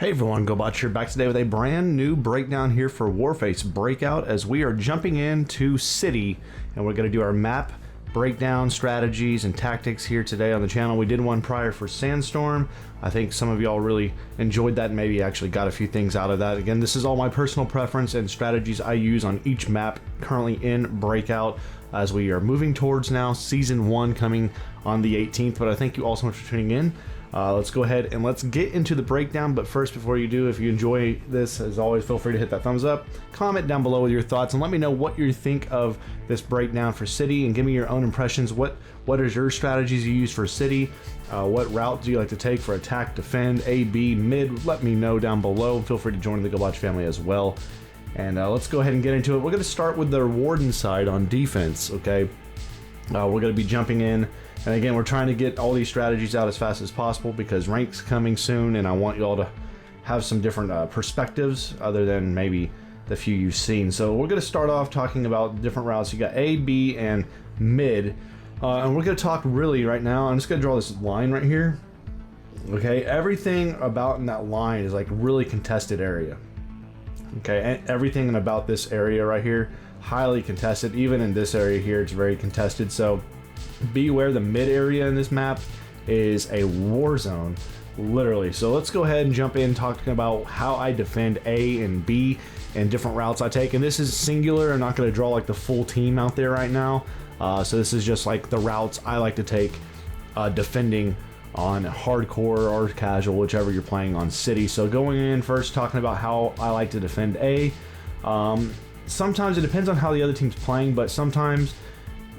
Hey everyone, Gobotch here, back today with a brand new breakdown here for Warface Breakout as we are jumping into City and we're going to do our map breakdown strategies and tactics here today on the channel. We did one prior for Sandstorm. I think some of y'all really enjoyed that and maybe actually got a few things out of that. Again, this is all my personal preference and strategies I use on each map currently in Breakout as we are moving towards now Season 1 coming on the 18th. But I thank you all so much for tuning in. Let's go ahead and let's get into the breakdown. But first, before you do, if you enjoy this, as always, feel free to hit that thumbs up, comment down below with your thoughts, and let me know what you think of this breakdown for City, and give me your own impressions. What is your strategies you use for City? What route do you like to take for attack, defend, A, B, mid? Let me know down below. Feel free to join the Gobotch family as well. And let's go ahead and get into it. We're going to start with the Warden side on defense, okay? We're going to be jumping in. And again, we're trying to get all these strategies out as fast as possible because rank's coming soon, and I want you all to have some different perspectives other than maybe the few you've seen. So we're going to start off talking about different routes. You got A, B, and mid. And we're going to talk really right now. I'm just going to draw this line right here. Okay, everything about in that line is like really contested area. Okay, and everything about this area right here, highly contested. Even in this area here, it's very contested. So beware, the mid area in this map is a war zone, literally. So let's go ahead and jump in talking about how I defend A and B and different routes I take. And this is singular. I'm not going to draw like the full team out there right now. So this is just like the routes I like to take defending on hardcore or casual, whichever you're playing on City. So going in first, talking about how I like to defend A. Sometimes it depends on how the other team's playing, but sometimes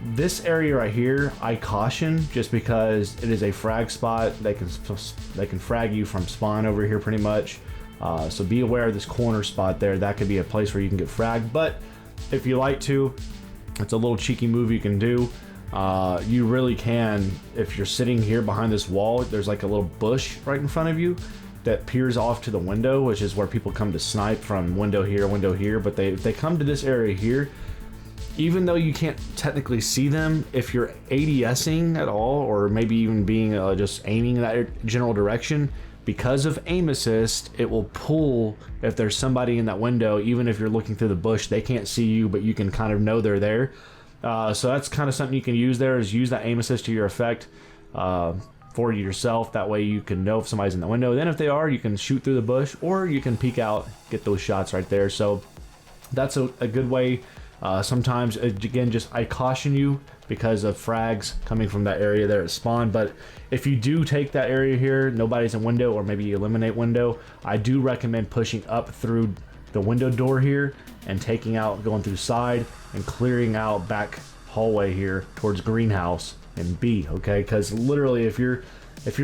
this area right here I caution just because it is a frag spot. They can frag you from spawn over here pretty much. So be aware of this corner spot there. That could be a place where you can get fragged, but if you like to, it's a little cheeky move you can do. You really can, if you're sitting here behind this wall, there's like a little bush right in front of you that peers off to the window, which is where people come to snipe from window here, but if they come to this area here, even though you can't technically see them, if you're ADSing at all, or maybe even being just aiming in that general direction, because of aim assist, it will pull if there's somebody in that window. Even if you're looking through the bush, they can't see you, but you can kind of know they're there. So that's kind of something you can use there, is use that aim assist to your effect for yourself. That way you can know if somebody's in the window. Then if they are, you can shoot through the bush, or you can peek out, get those shots right there. So that's a good way. Sometimes, again, just I caution you because of frags coming from that area there at spawn. But if you do take that area here, nobody's in window, or maybe you eliminate window, I do recommend pushing up through the window door here and taking out, going through side and clearing out back hallway here towards greenhouse and B, okay? Because literally if you're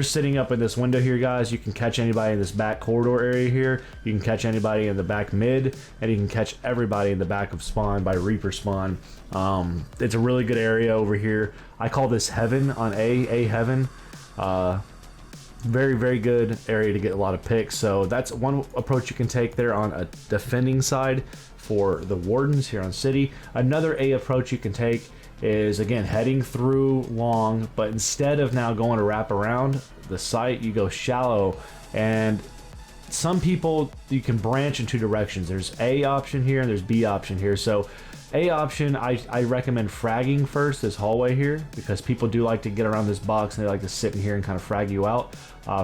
sitting up in this window here, guys, you can catch anybody in this back corridor area here. You can catch anybody in the back mid, and you can catch everybody in the back of spawn by Reaper spawn. It's a really good area over here. I call this heaven on A heaven. Very, very good area to get a lot of picks. So that's one approach you can take there on a defending side for the Wardens here on City. Another A approach you can take is, again, heading through long, but instead of now going to wrap around the site, you go shallow. And some people, you can branch in two directions. There's A option here and there's B option here. So A option, I recommend fragging first, this hallway here, because people do like to get around this box and they like to sit in here and kind of frag you out.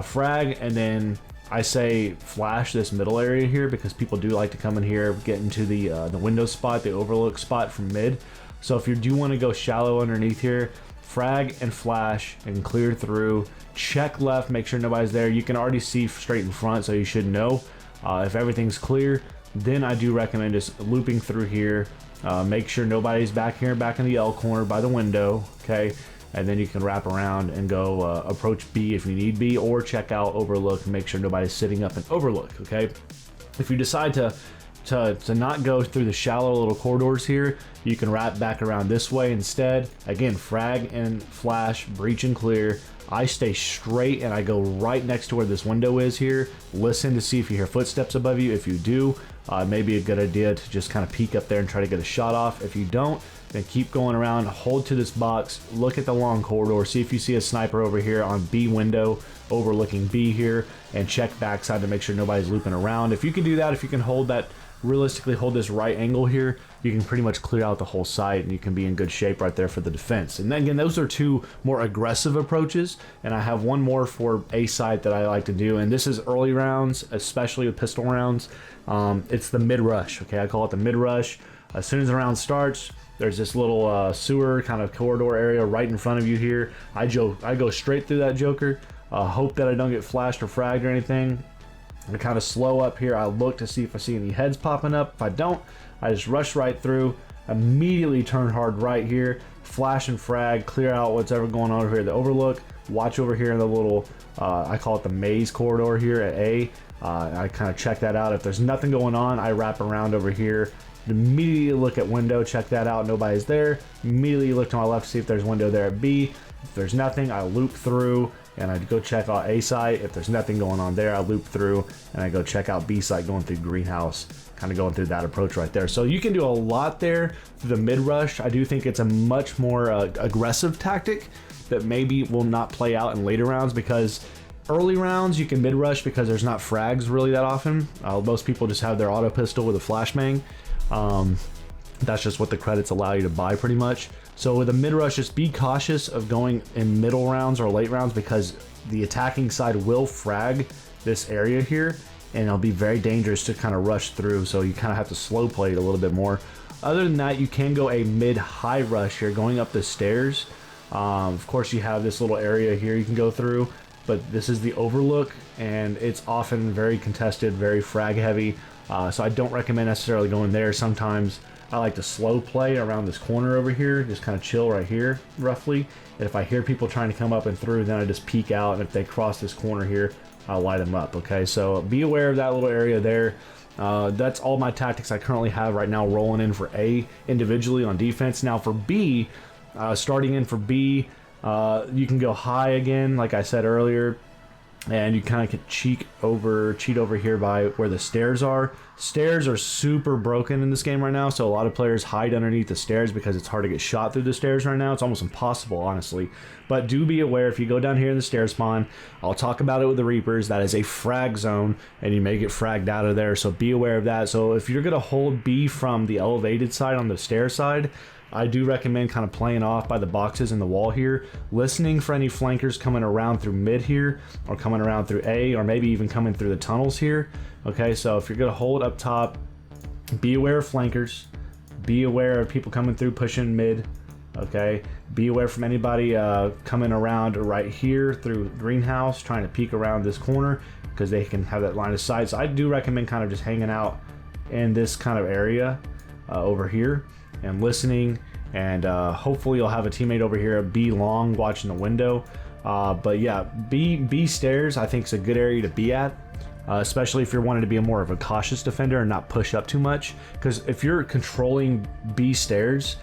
Frag, and then I say flash this middle area here, because people do like to come in here, get into the window spot, the overlook spot from mid. So if you do want to go shallow underneath here, frag and flash and clear through, check left, make sure nobody's there. You can already see straight in front, so you should know if everything's clear. Then I do recommend just looping through here, make sure nobody's back here, back in the L corner by the window, okay? And then you can wrap around and go approach B if you need B, or check out overlook and make sure nobody's sitting up in overlook, okay? If you decide to not go through the shallow little corridors here, you can wrap back around this way instead. Again, frag and flash, breach and clear. I stay straight and I go right next to where this window is here. Listen to see if you hear footsteps above you. If you do, it may be a good idea to just kind of peek up there and try to get a shot off. If you don't, then keep going around, hold to this box, look at the long corridor, see if you see a sniper over here on B window overlooking B here, and check backside to make sure nobody's looping around. If you can do that, if you can hold that, realistically hold this right angle here, you can pretty much clear out the whole site and you can be in good shape right there for the defense. And then again, those are two more aggressive approaches, and I have one more for A site that I like to do, and this is early rounds, especially with pistol rounds. It's the mid rush. Okay, I call it the mid rush. As soon as the round starts, there's this little sewer kind of corridor area right in front of you here. I go straight through that joker, hope that I don't get flashed or fragged or anything. I kind of slow up here. I look to see if I see any heads popping up. If I don't, I just rush right through, immediately turn hard right here, flash and frag, clear out what's ever going on over here. The overlook, watch over here in the little, I call it the maze corridor here at A. I kind of check that out. If there's nothing going on, I wrap around over here, immediately look at window, check that out, nobody's there. Immediately look to my left to see if there's window there at B. If there's nothing, I loop through and I go check out A site. If there's nothing going on there, I loop through and I go check out B site, going through greenhouse, kind of going through that approach right there. So you can do a lot there through the mid rush. I do think it's a much more aggressive tactic that maybe will not play out in later rounds, because early rounds you can mid rush because there's not frags really that often. Most people just have their auto pistol with a flashbang. That's just what the credits allow you to buy pretty much. So with a mid rush, just be cautious of going in middle rounds or late rounds, because the attacking side will frag this area here and it'll be very dangerous to kind of rush through. So you kind of have to slow play it a little bit more. Other than that, you can go a mid high rush here going up the stairs. Of course you have this little area here you can go through, but this is the overlook and it's often very contested, very frag heavy. So I don't recommend necessarily going there. Sometimes I like to slow play around this corner over here, just kind of chill right here roughly. And if I hear people trying to come up and through, then I just peek out, and if they cross this corner here, I'll light them up. Okay, so be aware of that little area there. That's all my tactics I currently have right now rolling in for A individually on defense. Now for B, starting in for B, you can go high again, like I said earlier, and you kind of can cheat over here by where the stairs are. Stairs are super broken in this game right now, so a lot of players hide underneath the stairs because it's hard to get shot through the stairs right now. It's almost impossible, honestly. But do be aware, if you go down here in the stair spawn, I'll talk about it with the Reapers, that is a frag zone, and you may get fragged out of there, so be aware of that. So if you're going to hold B from the elevated side on the stair side, I do recommend kind of playing off by the boxes in the wall here, listening for any flankers coming around through mid here, or coming around through A, or maybe even coming through the tunnels here. Okay, so if you're going to hold up top, be aware of flankers, be aware of people coming through pushing mid. Okay, be aware from anybody coming around right here through greenhouse, trying to peek around this corner, because they can have that line of sight. So I do recommend kind of just hanging out in this kind of area over here and listening, and hopefully you'll have a teammate over here at B long watching the window. But yeah, B stairs I think is a good area to be at, especially if you're wanting to be more of a cautious defender and not push up too much, because if you're controlling B stairs,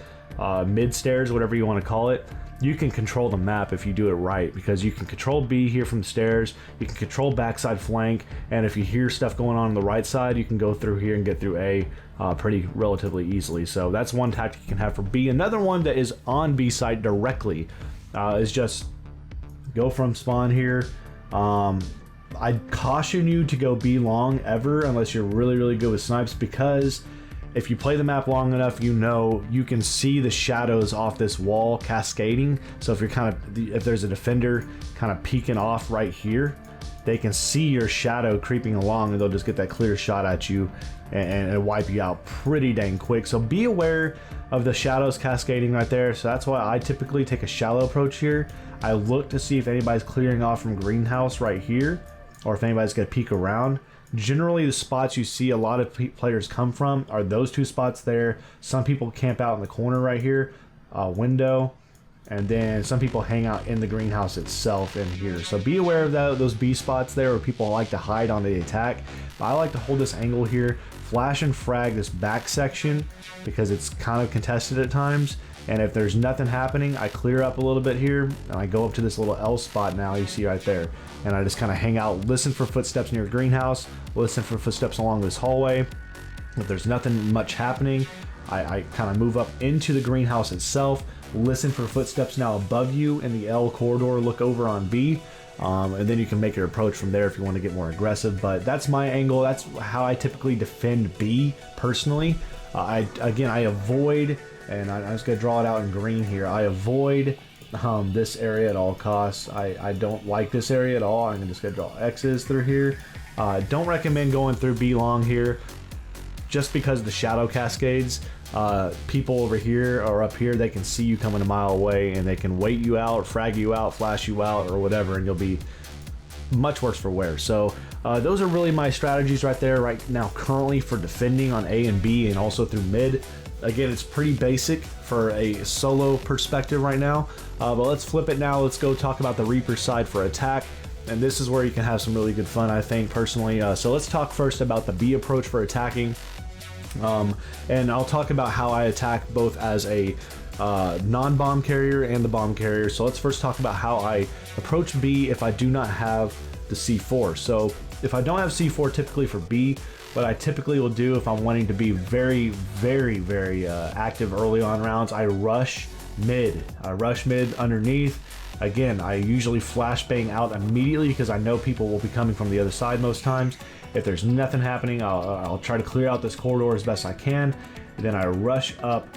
mid stairs, whatever you want to call it, you can control the map if you do it right, because you can control B here from the stairs, you can control backside flank, and if you hear stuff going on the right side, you can go through here and get through A pretty relatively easily. So that's one tactic you can have for B. Another one that is on B site directly is just go from spawn here. I'd caution you to go B long ever unless you're really good with snipes, because if you play the map long enough, you know you can see the shadows off this wall cascading. So if you're if there's a defender kind of peeking off right here, they can see your shadow creeping along and they'll just get that clear shot at you and wipe you out pretty dang quick. So be aware of the shadows cascading right there. So that's why I typically take a shallow approach here. I look to see if anybody's clearing off from greenhouse right here, or if anybody's gonna peek around. Generally the spots you see a lot of players come from are those two spots there. Some people camp out in the corner right here, window, and then some people hang out in the greenhouse itself in here. So be aware of those B spots there where people like to hide on the attack. But I like to hold this angle here, flash and frag this back section because it's kind of contested at times. And if there's nothing happening, I clear up a little bit here and I go up to this little L spot now you see right there. And I just kind of hang out, listen for footsteps near greenhouse, listen for footsteps along this hallway. If there's nothing much happening, I kind of move up into the greenhouse itself, listen for footsteps now above you in the L corridor, look over on B, and then you can make your approach from there if you want to get more aggressive. But that's my angle. That's how I typically defend B personally. I avoid, and I'm just going to draw it out in green here, I avoid this area at all costs. I don't like this area at all. I'm just going to draw X's through here. Don't recommend going through B long here just because of the shadow cascades. People over here or up here, they can see you coming a mile away and they can wait you out, frag you out, flash you out, or whatever, and you'll be much worse for wear. So those are really my strategies right there right now currently for defending on A and B and also through mid. Again, it's pretty basic for a solo perspective right now, but let's flip it now. Let's go talk about the Reaper side for attack, and this is where you can have some really good fun, I think, personally. So let's talk first about the B approach for attacking, and I'll talk about how I attack both as a non-bomb carrier and the bomb carrier. So let's first talk about how I approach B if I do not have the C4. So if I don't have C4 typically for B, what I typically will do if I'm wanting to be very active early on rounds, I rush mid. I rush mid underneath. Again, I usually flashbang out immediately because I know people will be coming from the other side most times. If there's nothing happening, I'll try to clear out this corridor as best I can. And then I rush up,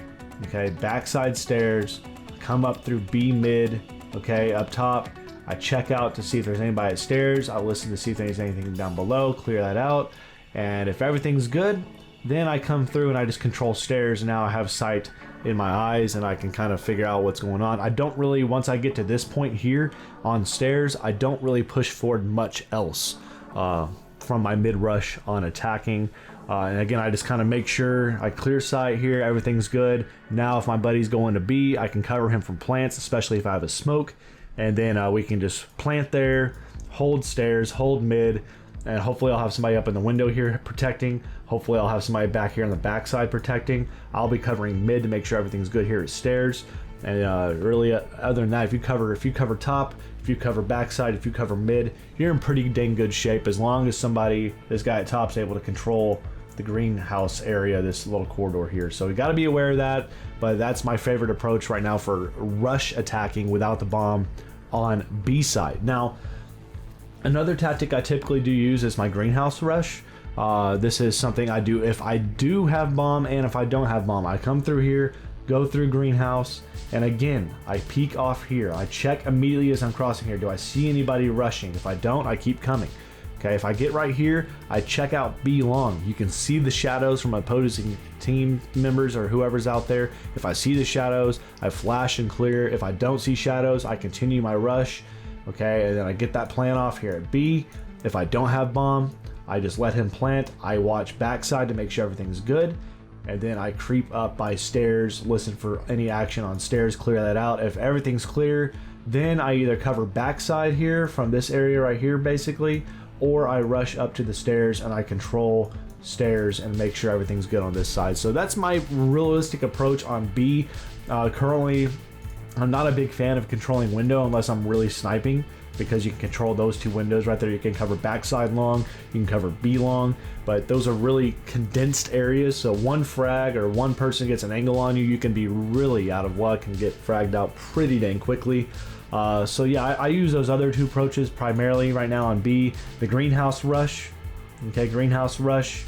okay, backside stairs, come up through B mid, okay, up top. I check out to see if there's anybody at stairs. I listen to see if there's anything down below, clear that out. And if everything's good, then I come through and I just control stairs. And now I have sight in my eyes and I can kind of figure out what's going on. I don't really, once I get to this point here on stairs, I don't really push forward much else from my mid rush on attacking. And again, I just kind of make sure I clear sight here, everything's good. Now if my buddy's going to B, I can cover him from plants, especially if I have a smoke. And then we can just plant there, hold stairs, hold mid, and hopefully I'll have somebody up in the window here protecting. Hopefully I'll have somebody back here on the backside protecting. I'll be covering mid to make sure everything's good here at stairs. And really, other than that, if you cover top, if you cover backside, if you cover mid, you're in pretty dang good shape as long as this guy at top is able to control the greenhouse area, this little corridor here. So we got to be aware of that, but that's my favorite approach right now for rush attacking without the bomb on B side. Now, another tactic I typically do use is my greenhouse rush. This is something I do if I do have bomb and if I don't have bomb. I come through here, go through greenhouse, and again, I peek off here. I check immediately as I'm crossing here. Do I see anybody rushing? If I don't, I keep coming. Okay, if I get right here, I check out B long. You can see the shadows from opposing team members or whoever's out there. If I see the shadows, I flash and clear. If I don't see shadows, I continue my rush. Okay, and then I get that plant off here at B. If I don't have bomb, I just let him plant. I watch backside to make sure everything's good. And then I creep up by stairs, listen for any action on stairs, clear that out. If everything's clear, then I either cover backside here from this area right here basically, or I rush up to the stairs and I control stairs and make sure everything's good on this side. So that's my realistic approach on B. Currently, I'm not a big fan of controlling window unless I'm really sniping, because you can control those two windows right there. You can cover backside long, you can cover B long, but those are really condensed areas. So one frag or one person gets an angle on you, you can be really out of luck and get fragged out pretty dang quickly. So yeah, I use those other two approaches primarily right now on B. The greenhouse rush, okay, greenhouse rush,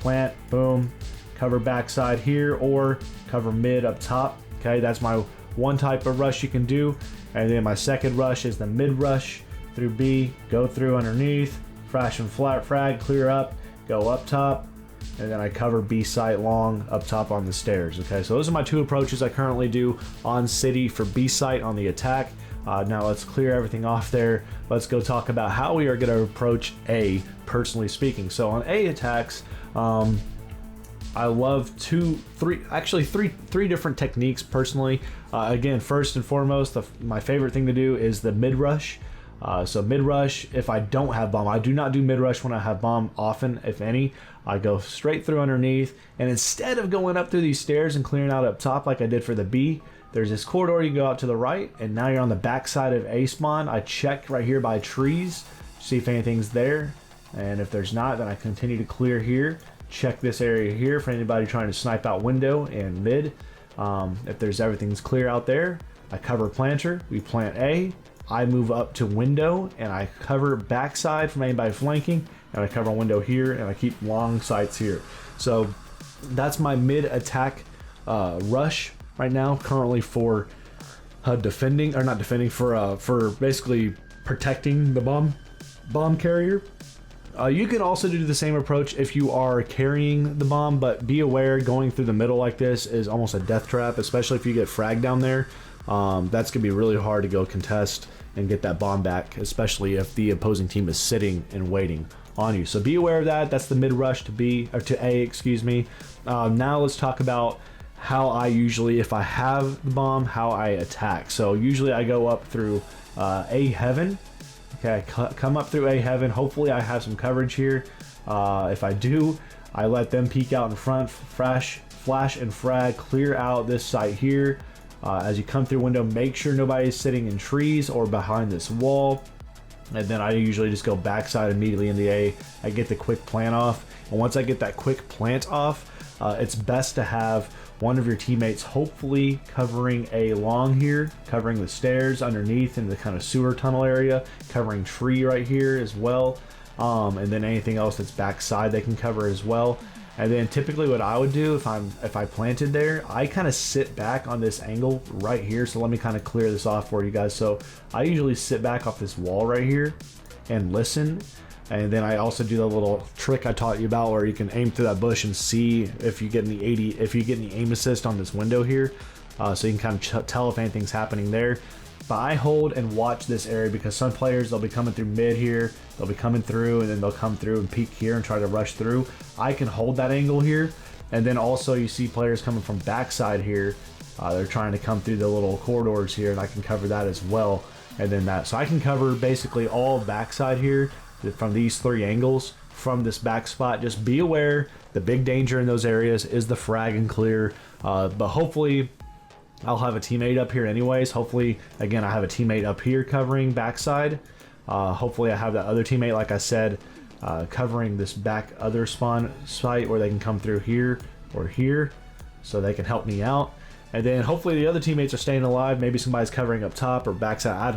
plant, boom, cover backside here or cover mid up top. Okay, that's my one type of rush you can do. And then my second rush is the mid rush through B, go through underneath, flash and flat frag, clear up, go up top, and then I cover B site long up top on the stairs. Okay, so those are my two approaches I currently do on city for B site on the attack. Now let's clear everything off there. Let's go talk about how we are going to approach A, personally speaking. So on A attacks, I love three different techniques personally. Again, first and foremost, my favorite thing to do is the mid rush. So mid rush, if I don't have bomb, I do not do mid rush when I have bomb often, if any. I go straight through underneath, and instead of going up through these stairs and clearing out up top like I did for the B, there's this corridor you go out to the right, and now you're on the back side of A spawn. I check right here by trees, see if anything's there, and if there's not, then I continue to clear here. check this area here for anybody trying to snipe out window and mid. If there's everything's clear out there, I cover planter, we plant A, I move up to window and I cover backside from anybody flanking, and I cover window here and I keep long sights here. So that's my mid attack rush right now, currently for defending, or not defending, for basically protecting the bomb carrier. You can also do the same approach if you are carrying the bomb, but be aware going through the middle like this is almost a death trap, especially if you get fragged down there. That's gonna be really hard to go contest and get that bomb back, especially if the opposing team is sitting and waiting on you. So be aware of that. That's the mid rush to B, or to A, excuse me. Now let's talk about how I usually, if I have the bomb, how I attack. So usually I go up through A heaven. Okay, I come up through A heaven. Hopefully I have some coverage here. If I do, I let them peek out in front, flash and frag, clear out this site here. As you come through window, make sure nobody's sitting in trees or behind this wall. And then I usually just go backside immediately in the A. I get the quick plant off. And once I get that quick plant off, it's best to have one of your teammates hopefully covering A long here, covering the stairs underneath in the kind of sewer tunnel area, covering tree right here as well. And then anything else that's backside they can cover as well. And then typically what I would do if I planted there, I kind of sit back on this angle right here. So let me kind of clear this off for you guys. So I usually sit back off this wall right here and listen. And then I also do the little trick I taught you about where you can aim through that bush and see if you get any aim assist on this window here. So you can kind of tell if anything's happening there. But I hold and watch this area because some players, they'll be coming through mid here, they'll be coming through, and then they'll come through and peek here and try to rush through. I can hold that angle here. And then also you see players coming from backside here. They're trying to come through the little corridors here, and I can cover that as well. And then that, so I can cover basically all backside here from these three angles from this back spot. Just be aware, the big danger in those areas is the frag and clear. But hopefully I'll have a teammate up here anyways. Hopefully, again, I have a teammate up here covering backside. Hopefully I have that other teammate, like I said, covering this back other spawn site where they can come through here or here, so they can help me out. And then hopefully the other teammates are staying alive. Maybe somebody's covering up top or backside.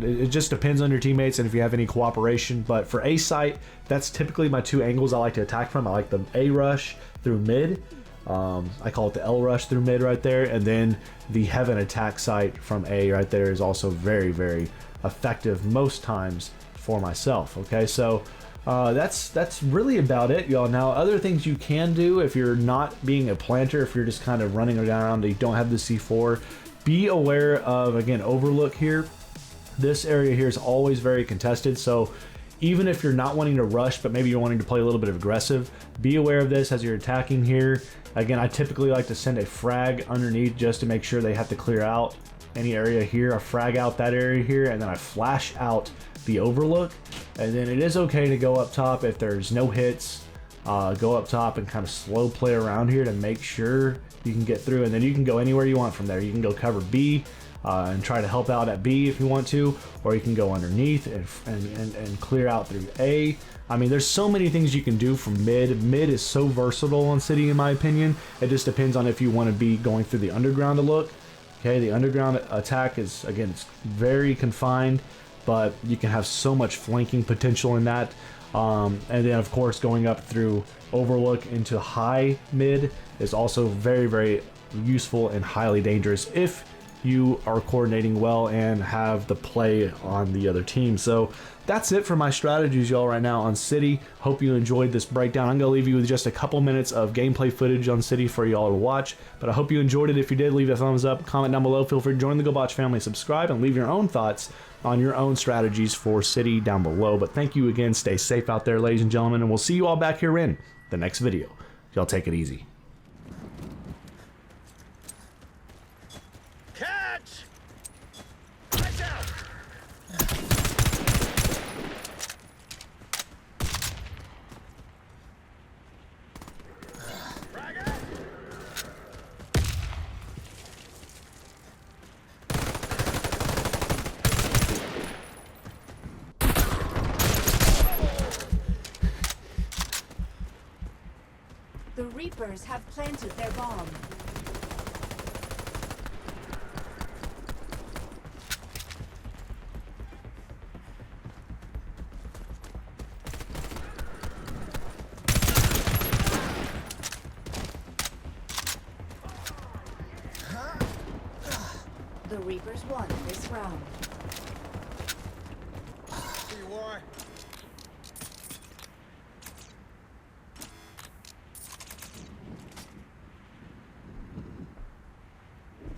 It just depends on your teammates and if you have any cooperation. But for A site, that's typically my two angles I like to attack from. I like the A rush through mid. I call it the L rush through mid right there. And then the heaven attack site from A right there is also very, very effective most times for myself. Okay, so that's really about it, y'all. Now, other things you can do if you're not being a planter, if you're just kind of running around, you don't have the C4, be aware of, again, overlook here. This area here is always very contested, so even if you're not wanting to rush, but maybe you're wanting to play a little bit of aggressive, be aware of this as you're attacking here. Again, I typically like to send a frag underneath just to make sure they have to clear out any area here. I frag out that area here, and then I flash out the overlook. And then it is okay to go up top if there's no hits. Go up top and kind of slow play around here to make sure you can get through, and then you can go anywhere you want from there. You can go cover B and try to help out at B if you want to, or you can go underneath and clear out through A. I mean, there's so many things you can do from mid. Mid is so versatile on City, in my opinion. It just depends on if you want to be going through the underground to look. Okay, the underground attack is, again, it's very confined, but you can have so much flanking potential in that. And then, of course, going up through overlook into high mid is also very, very useful and highly dangerous if you are coordinating well and have the play on the other team. So that's it for my strategies, y'all, right now on City. Hope you enjoyed this breakdown. I'm gonna leave you with just a couple minutes of gameplay footage on City for y'all to watch, but I hope you enjoyed it. If you did, leave a thumbs up, comment down below, feel free to join the Gobotch family, subscribe, and leave your own thoughts on your own strategies for City down below. But thank you again, stay safe out there, ladies and gentlemen, and we'll see you all back here in the next video. Y'all take it easy. Catch! Watch out! Frag out! Reapers have planted their bomb. The Reapers won this round. Here you are.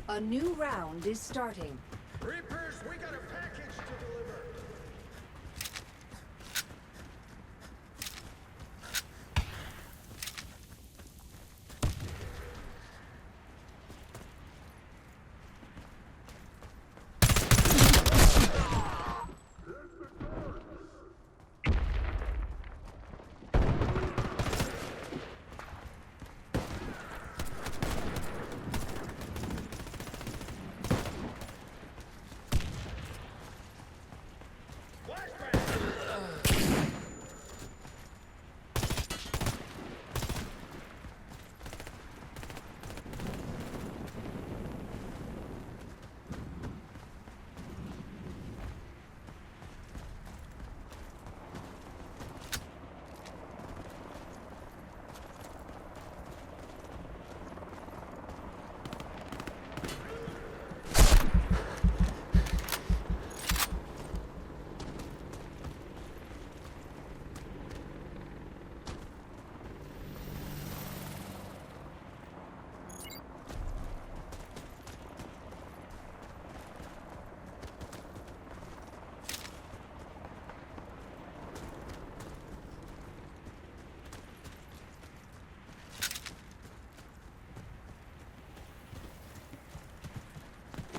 A new round is starting. Reapers, we got a package to deliver.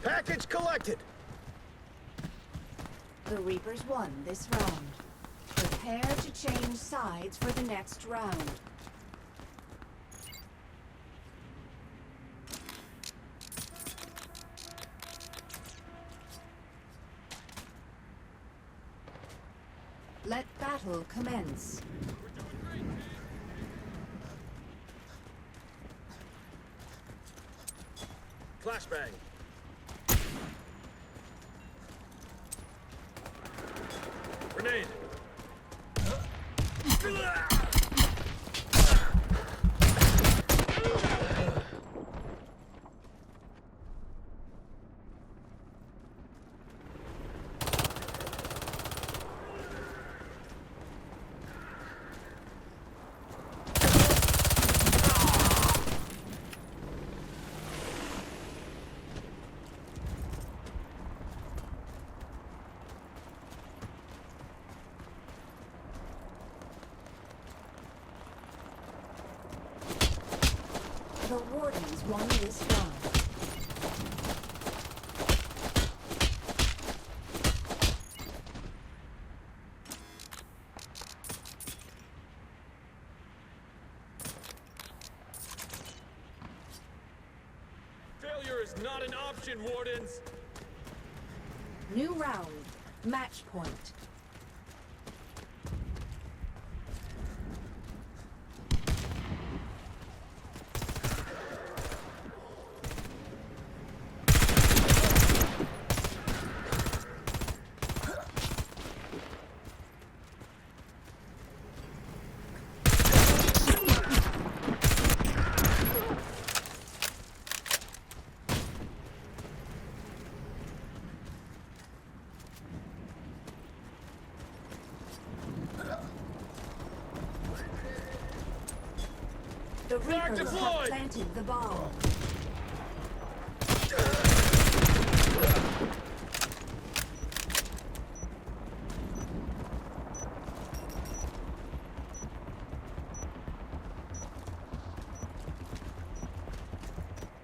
Package collected. The Reapers won this round. Prepare to change sides for the next round. Let battle commence. Flashbang. Grenade. The Wardens won this round. Failure is not an option, Wardens. New round. Match point. The Reapers have deployed! planted the bomb.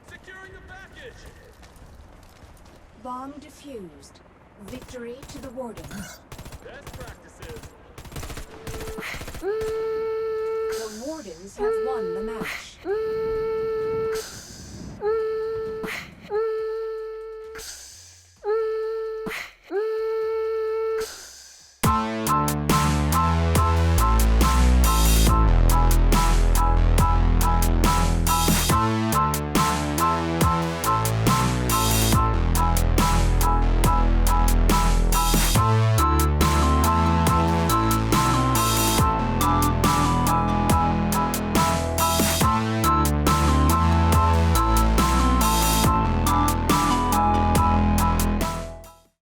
Securing the package. Bomb defused. Victory to the Wardens. Best practices. The Wardens have won the match.